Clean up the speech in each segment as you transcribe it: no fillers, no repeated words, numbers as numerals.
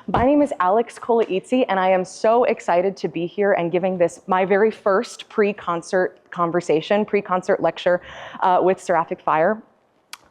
My name is Colaizzi, and I am so excited to be here and giving this my very first pre-concert lecture with Seraphic Fire.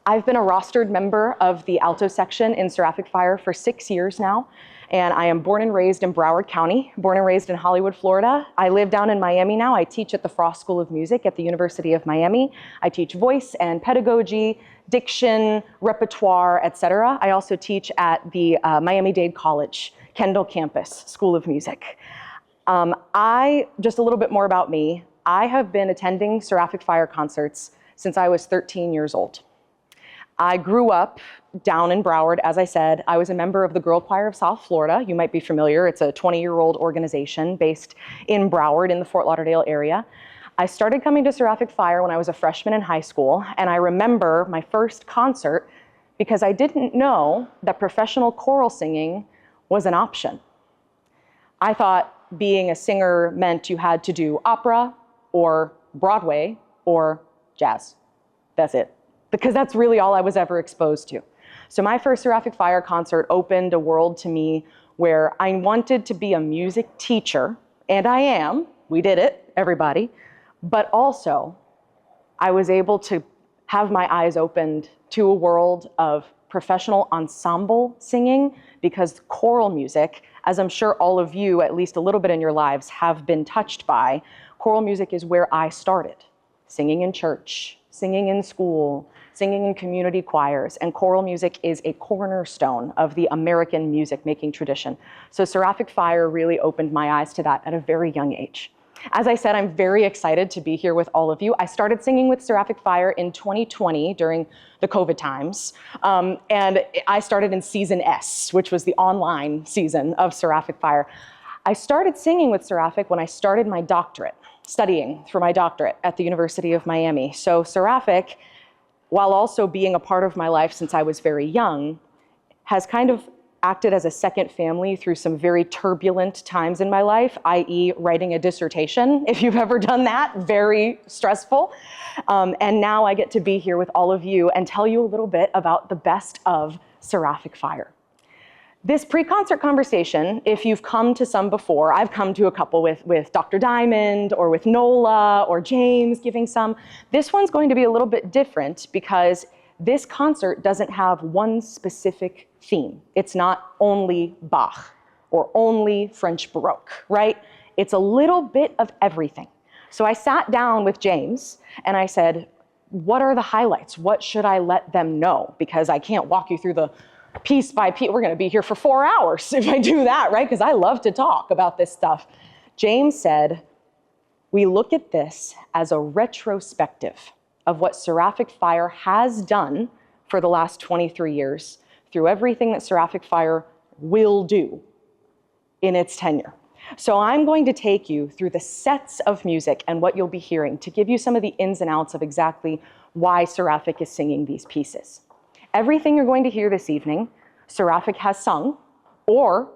I've been a rostered member of the Alto section in Seraphic Fire for 6 years now, and I am born and raised in Broward County, born and raised in Hollywood, Florida. I live down in Miami now. I teach at the Frost School of Music at the University of Miami. I teach voice and pedagogy, diction, repertoire, etc. I also teach at the Miami-Dade College, Kendall Campus School of Music. Just a little bit more about me. I have been attending Seraphic Fire concerts since I was 13 years old. I grew up down in Broward, as I said. I was a member of the Girl Choir of South Florida. You might be familiar. It's a 20-year-old organization based in Broward in the Fort Lauderdale area. I started coming to Seraphic Fire when I was a freshman in high school, and I remember my first concert because I didn't know that professional choral singing was an option. I thought being a singer meant you had to do opera or Broadway or jazz. That's it. Because that's really all I was ever exposed to. So my first Seraphic Fire concert opened a world to me where I wanted to be a music teacher, and I am. We did it, everybody. But also, I was able to have my eyes opened to a world of professional ensemble singing, because choral music, as I'm sure all of you, at least a little bit in your lives, have been touched by, choral music is where I started. Singing in church, singing in school, singing in community choirs, and choral music is a cornerstone of the American music-making tradition. So Seraphic Fire really opened my eyes to that at a very young age. As I said, I'm very excited to be here with all of you. I started singing with Seraphic Fire in 2020 during the COVID times, and I started in season S, which was the online season of Seraphic Fire. I started singing with Seraphic when I started my doctorate, studying for my doctorate at the University of Miami. So Seraphic, while also being a part of my life since I was very young, has kind of acted as a second family through some very turbulent times in my life, i.e. writing a dissertation. If you've ever done that, very stressful. And now I get to be here with all of you and tell you a little bit about the best of Seraphic Fire. This pre-concert conversation, if you've come to some before, I've come to a couple with Dr. Diamond or with Nola or James giving some. This one's going to be a little bit different because this concert doesn't have one specific theme. It's not only Bach or only French Baroque, right? It's a little bit of everything. So I sat down with James and I said, what are the highlights? What should I let them know? Because I can't walk you through the piece by piece. We're going to be here for 4 hours if I do that, right? Because I love to talk about this stuff. James said, we look at this as a retrospective of what Seraphic Fire has done for the last 23 years through everything that Seraphic Fire will do in its tenure. So I'm going to take you through the sets of music and what you'll be hearing to give you some of the ins and outs of exactly why Seraphic is singing these pieces. Everything you're going to hear this evening, Seraphic has sung or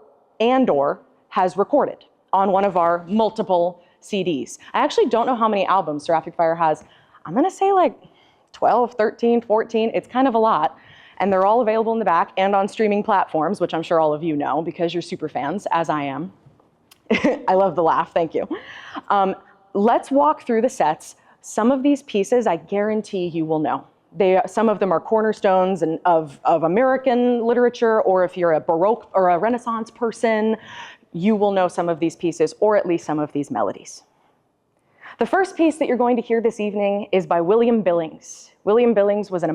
has recorded on one of our multiple CDs. I actually don't know how many albums Seraphic Fire has. I'm gonna say like 12, 13, 14, it's kind of a lot. And they're all available in the back and on streaming platforms, which I'm sure all of you know because you're super fans, as I am. I love the laugh, thank you. Let's walk through the sets. Some of these pieces I guarantee you will know. Some of them are cornerstones of American literature, or if you're a Baroque or a Renaissance person, you will know some of these pieces, or at least some of these melodies. The first piece that you're going to hear this evening is by William Billings. William Billings was an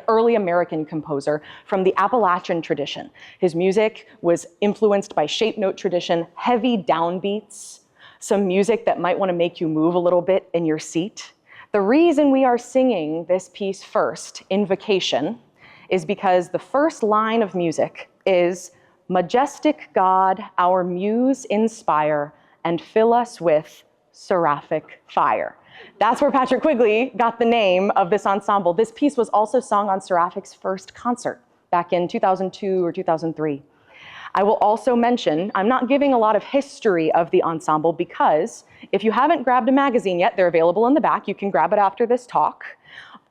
early American composer from the Appalachian tradition. His music was influenced by shape note tradition, heavy downbeats, some music that might want to make you move a little bit in your seat. The reason we are singing this piece first, Invocation, is because the first line of music is, majestic God, our muse inspire, and fill us with Seraphic Fire. That's where Patrick Quigley got the name of this ensemble. This piece was also sung on Seraphic's first concert back in 2002 or 2003. I will also mention, I'm not giving a lot of history of the ensemble because if you haven't grabbed a magazine yet, they're available in the back. You can grab it after this talk.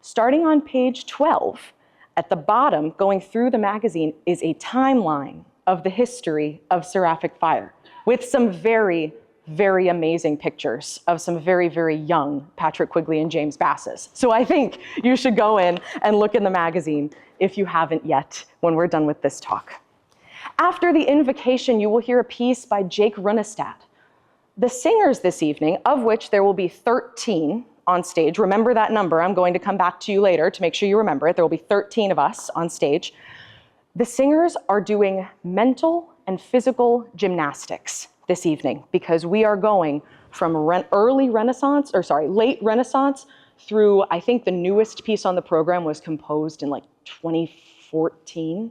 Starting on page 12, at the bottom, going through the magazine, is a timeline of the history of Seraphic Fire with some very, very amazing pictures of some very, very young Patrick Quigley and James Basses. So I think you should go in and look in the magazine if you haven't yet when we're done with this talk. After the invocation, you will hear a piece by Jake Runestad. The singers this evening, of which there will be 13 on stage. Remember that number. I'm going to come back to you later to make sure you remember it. There will be 13 of us on stage. The singers are doing mental and physical gymnastics this evening because we are going from late Renaissance through, I think the newest piece on the program was composed in like 2014.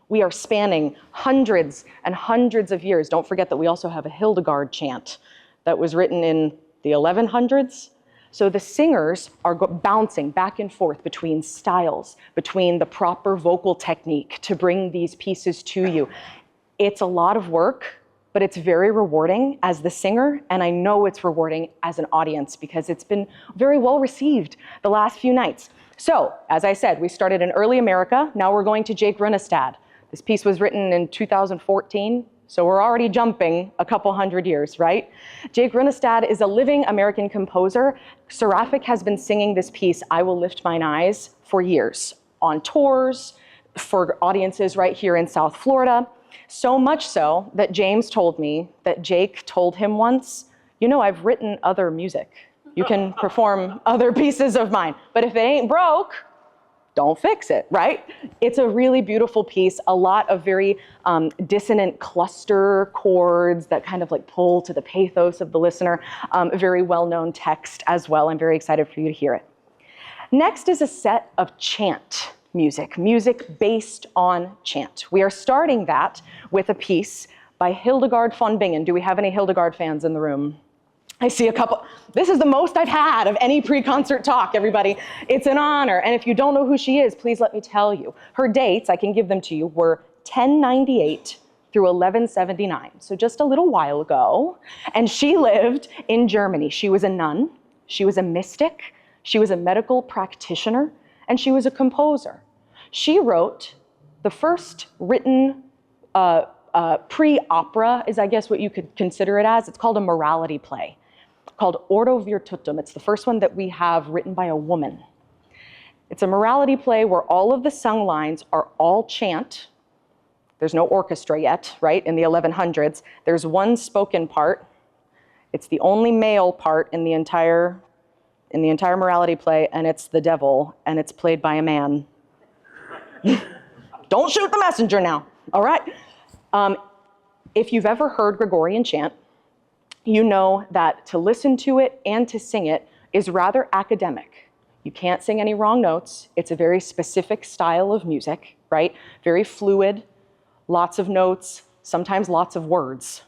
We are spanning hundreds and hundreds of years. Don't forget that we also have a Hildegard chant that was written in the 1100s. So the singers are bouncing back and forth between styles, between the proper vocal technique to bring these pieces to you. It's a lot of work, but it's very rewarding as the singer, and I know it's rewarding as an audience because it's been very well received the last few nights. So, as I said, we started in early America. Now we're going to Jake Runestad. This piece was written in 2014. So we're already jumping a couple hundred years, right? Jake Runestad is a living American composer. Seraphic has been singing this piece, I Will Lift Mine Eyes, for years, on tours, for audiences right here in South Florida. So much so that James told me that Jake told him once, you know, I've written other music. You can perform other pieces of mine, but if it ain't broke, don't fix it, right? It's a really beautiful piece, a lot of very dissonant cluster chords that kind of like pull to the pathos of the listener, a very well-known text as well. I'm very excited for you to hear it. Next is a set of chant music based on chant. We are starting that with a piece by Hildegard von Bingen. Do we have any Hildegard fans in the room? I see a couple. This is the most I've had of any pre-concert talk, everybody. It's an honor. And if you don't know who she is, please let me tell you. Her dates, I can give them to you, were 1098 through 1179. So just a little while ago. And she lived in Germany. She was a nun. She was a mystic. She was a medical practitioner. And she was a composer. She wrote the first written pre-opera, is I guess what you could consider it as. It's called a morality play, called Ordo Virtutum. It's the first one that we have written by a woman. It's a morality play where all of the sung lines are all chant. There's no orchestra yet, right? In the 1100s, there's one spoken part. It's the only male part in the entire morality play, and it's the devil, and it's played by a man. Don't shoot the messenger now, all right? If you've ever heard Gregorian chant, you know that to listen to it and to sing it is rather academic. You can't sing any wrong notes. It's a very specific style of music, right? Very fluid, lots of notes, sometimes lots of words.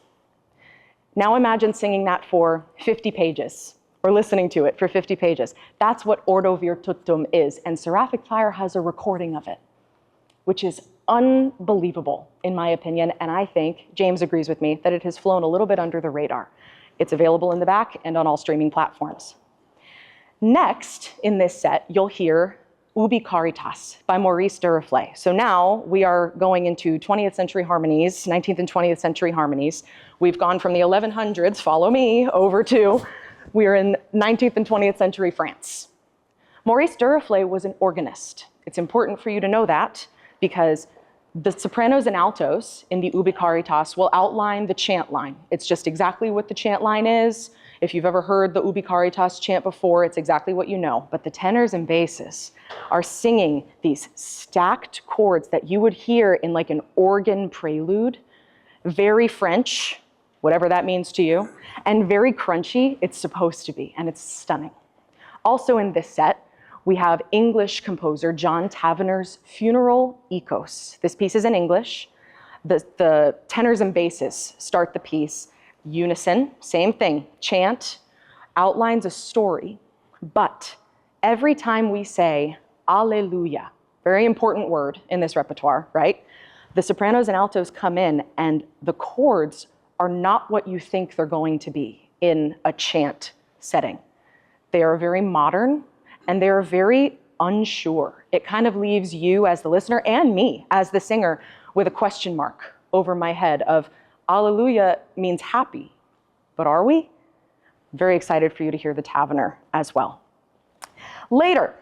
Now imagine singing that for 50 pages, or listening to it for 50 pages. That's what Ordo Virtutum is, and Seraphic Fire has a recording of it, which is unbelievable, in my opinion, and I think, James agrees with me, that it has flown a little bit under the radar. It's available in the back and on all streaming platforms. Next, in this set, you'll hear Ubi Caritas by Maurice Duruflé. So now we are going into 20th century harmonies, 19th and 20th century harmonies. We've gone from the 1100s, follow me, over to, we are in 19th and 20th century France. Maurice Duruflé was an organist. It's important for you to know that because the sopranos and altos in the Ubi Caritas will outline the chant line. It's just exactly what the chant line is. If you've ever heard the Ubi Caritas chant before, it's exactly what you know. But the tenors and basses are singing these stacked chords that you would hear in like an organ prelude, very French, whatever that means to you, and very crunchy, it's supposed to be, and it's stunning. Also in this set, we have English composer John Tavener's Funeral Ecos. This piece is in English. The tenors and basses start the piece unison, same thing, chant, outlines a story, but every time we say Alleluia, very important word in this repertoire, right? The sopranos and altos come in and the chords are not what you think they're going to be in a chant setting. They are very modern and they are very unsure. It kind of leaves you as the listener and me as the singer with a question mark over my head of Alleluia means happy, but are we? Very excited for you to hear the Tavener as well. Later,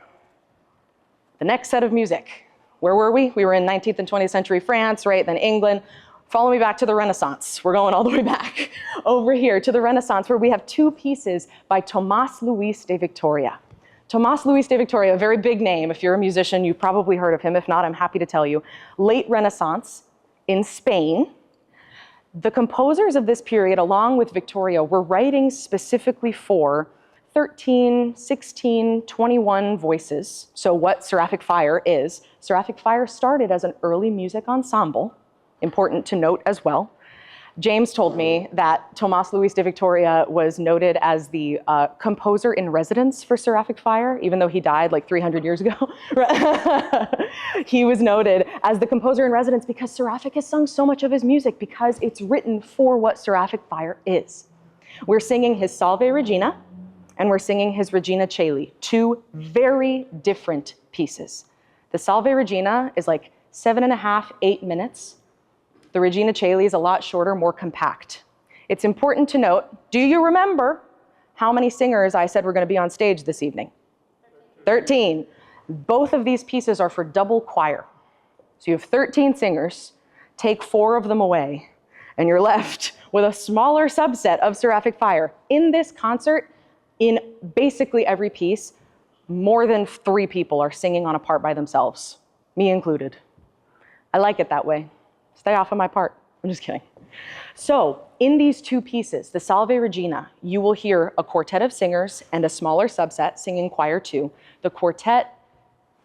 the next set of music. Where were we? We were in 19th and 20th century France, right? Then England. Follow me back to the Renaissance. We're going all the way back over here to the Renaissance, where we have two pieces by Tomás Luis de Victoria. Tomás Luis de Victoria, a very big name. If you're a musician, you've probably heard of him. If not, I'm happy to tell you. Late Renaissance in Spain. The composers of this period, along with Victoria, were writing specifically for 13, 16, 21 voices. So what Seraphic Fire is. Seraphic Fire started as an early music ensemble, important to note as well. James told me that Tomás Luis de Victoria was noted as the composer in residence for Seraphic Fire, even though he died like 300 years ago. He was noted as the composer in residence because Seraphic has sung so much of his music because it's written for what Seraphic Fire is. We're singing his Salve Regina, and we're singing his Regina Caeli, two very different pieces. The Salve Regina is like 7.5, 8 minutes. The Regina Caeli is a lot shorter, more compact. It's important to note, do you remember how many singers I said were going to be on stage this evening? 13. Both of these pieces are for double choir. So you have 13 singers, take 4 of them away, and you're left with a smaller subset of Seraphic Fire. In this concert, in basically every piece, more than 3 people are singing on a part by themselves, me included. I like it that way. Stay off of my part. I'm just kidding. So in these two pieces, the Salve Regina, you will hear a quartet of singers and a smaller subset singing choir 2. The quartet,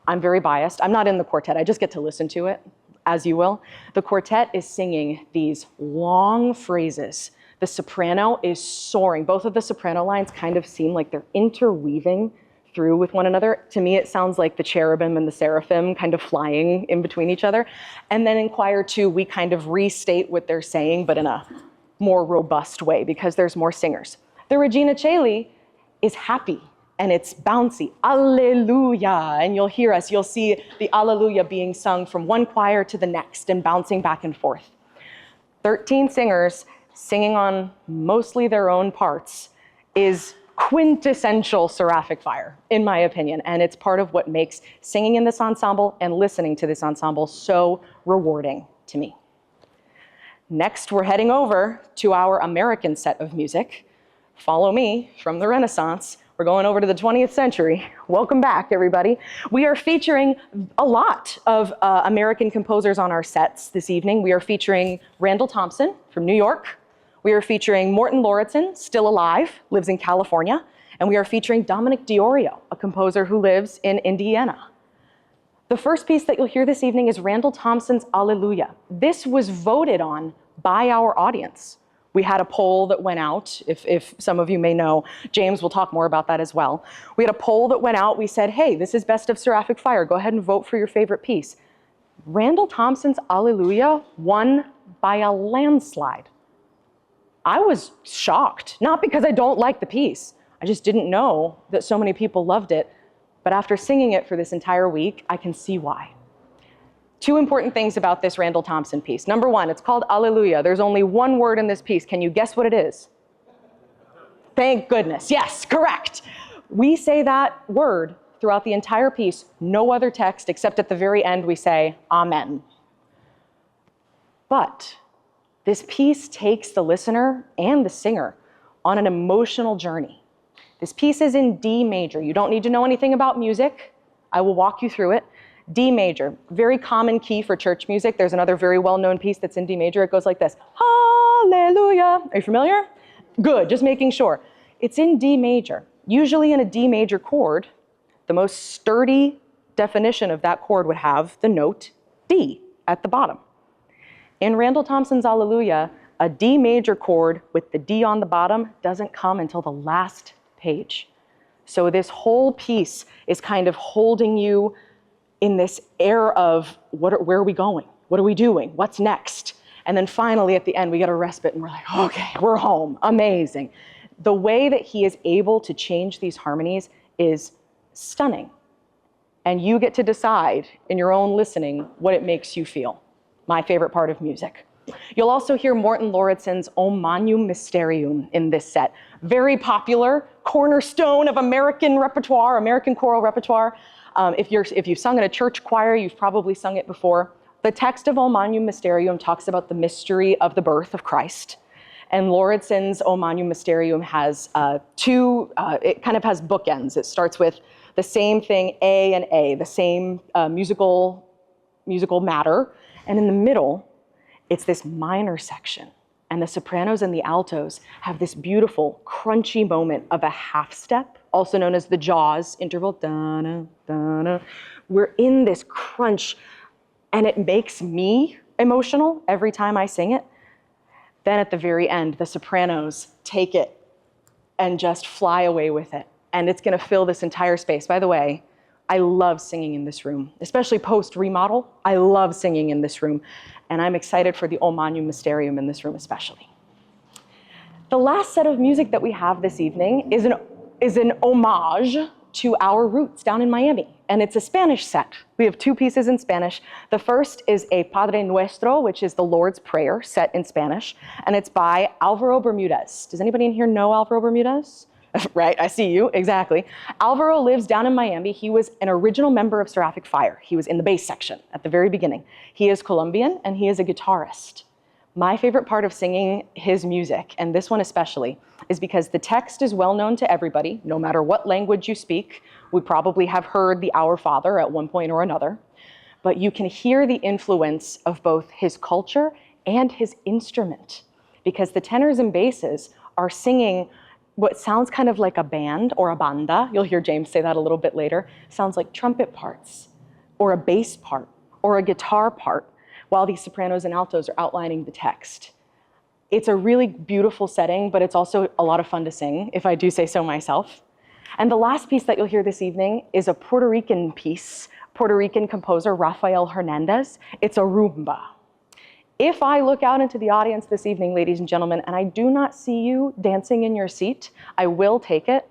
I'm very biased. I'm not in the quartet. I just get to listen to it, as you will. The quartet is singing these long phrases. The soprano is soaring. Both of the soprano lines kind of seem like they're interweaving through with one another. To me, it sounds like the cherubim and the seraphim kind of flying in between each other. And then in choir 2, we kind of restate what they're saying, but in a more robust way because there's more singers. The Regina Caeli is happy and it's bouncy. Alleluia. And you'll hear us, you'll see the Alleluia being sung from one choir to the next and bouncing back and forth. 13 singers singing on mostly their own parts is quintessential Seraphic Fire, in my opinion, and it's part of what makes singing in this ensemble and listening to this ensemble so rewarding to me. Next, we're heading over to our American set of music. Follow me from the Renaissance. We're going over to the 20th century. Welcome back, everybody. We are featuring a lot of American composers on our sets this evening. We are featuring Randall Thompson from New York. We are featuring Morton Lauritsen, still alive, lives in California. And we are featuring Dominic Diorio, a composer who lives in Indiana. The first piece that you'll hear this evening is Randall Thompson's Alleluia. This was voted on by our audience. We had a poll that went out, if some of you may know. James will talk more about that as well. We had a poll that went out. We said, hey, this is Best of Seraphic Fire. Go ahead and vote for your favorite piece. Randall Thompson's Alleluia won by a landslide. I was shocked, not because I don't like the piece. I just didn't know that so many people loved it. But after singing it for this entire week, I can see why. 2 important things about this Randall Thompson piece. Number 1, it's called Alleluia. There's only 1 word in this piece. Can you guess what it is? Thank goodness. Yes, correct. We say that word throughout the entire piece, no other text except at the very end we say, Amen. But this piece takes the listener and the singer on an emotional journey. This piece is in D major. You don't need to know anything about music. I will walk you through it. D major, very common key for church music. There's another very well-known piece that's in D major. It goes like this, Hallelujah. Are you familiar? Good, just making sure. It's in D major. Usually in a D major chord, the most sturdy definition of that chord would have the note D at the bottom. In Randall Thompson's Alleluia, a D major chord with the D on the bottom doesn't come until the last page. So this whole piece is kind of holding you in this air of where are we going? What are we doing? What's next? And then finally at the end, we get a respite and we're like, okay, we're home. Amazing. The way that he is able to change these harmonies is stunning. And you get to decide in your own listening what it makes you feel. My favorite part of music. You'll also hear Morten Lauritsen's O Magnum Mysterium in this set. Very popular, cornerstone of American repertoire, American choral repertoire. If you've sung at a church choir, you've probably sung it before. The text of O Magnum Mysterium talks about the mystery of the birth of Christ. And Lauritsen's O Magnum Mysterium has it kind of has bookends. It starts with the same thing, A and A, the same musical matter. And in the middle, it's this minor section. And the sopranos and the altos have this beautiful, crunchy moment of a half step, also known as the jaws interval. Da-na, da-na. We're in this crunch, and it makes me emotional every time I sing it. Then at the very end, the sopranos take it and just fly away with it. And it's gonna fill this entire space. By the way, I love singing in this room, especially post-remodel. I love singing in this room. And I'm excited for the O Magnum Mysterium in this room especially. The last set of music that we have this evening is an homage to our roots down in Miami. And it's a Spanish set. We have two pieces in Spanish. The first is a Padre Nuestro, which is the Lord's Prayer set in Spanish. And it's by Alvaro Bermudez. Does anybody in here know Alvaro Bermudez? Right, I see you, exactly. Alvaro lives down in Miami. He was an original member of Seraphic Fire. He was in the bass section at the very beginning. He is Colombian and he is a guitarist. My favorite part of singing his music, and this one especially, is because the text is well known to everybody, no matter what language you speak. We probably have heard the Our Father at one point or another, but you can hear the influence of both his culture and his instrument, because the tenors and basses are singing what sounds kind of like a band or a banda. You'll hear James say that a little bit later. Sounds like trumpet parts or a bass part or a guitar part while the sopranos and altos are outlining the text. It's a really beautiful setting, but it's also a lot of fun to sing, if I do say so myself. And the last piece that you'll hear this evening is a Puerto Rican piece, Puerto Rican composer Rafael Hernandez. It's a rumba. If I look out into the audience this evening, ladies and gentlemen, and I do not see you dancing in your seat, I will take it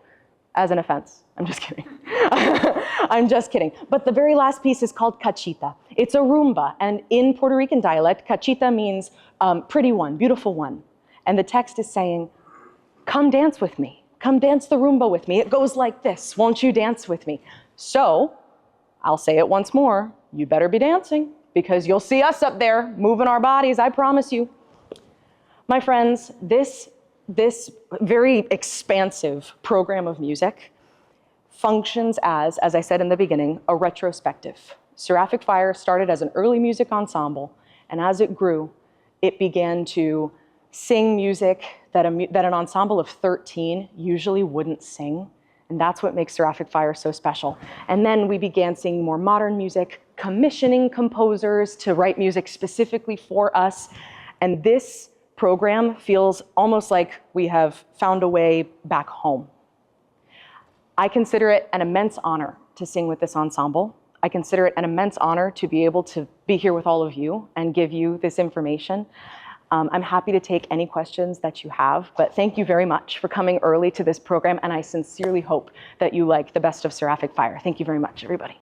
as an offense. I'm just kidding. I'm just kidding. But the very last piece is called cachita. It's a rumba, and in Puerto Rican dialect, cachita means pretty one, beautiful one. And the text is saying, come dance with me. Come dance the rumba with me. It goes like this. Won't you dance with me? So, I'll say it once more. You better be dancing, because you'll see us up there moving our bodies, I promise you. My friends, this very expansive program of music functions as I said in the beginning, a retrospective. Seraphic Fire started as an early music ensemble, and as it grew, it began to sing music that an ensemble of 13 usually wouldn't sing. And that's what makes Seraphic Fire so special. And then we began singing more modern music, commissioning composers to write music specifically for us. And this program feels almost like we have found a way back home. I consider it an immense honor to sing with this ensemble. I consider it an immense honor to be able to be here with all of you and give you this information. I'm happy to take any questions that you have, but thank you very much for coming early to this program, and I sincerely hope that you like the best of Seraphic Fire. Thank you very much, everybody.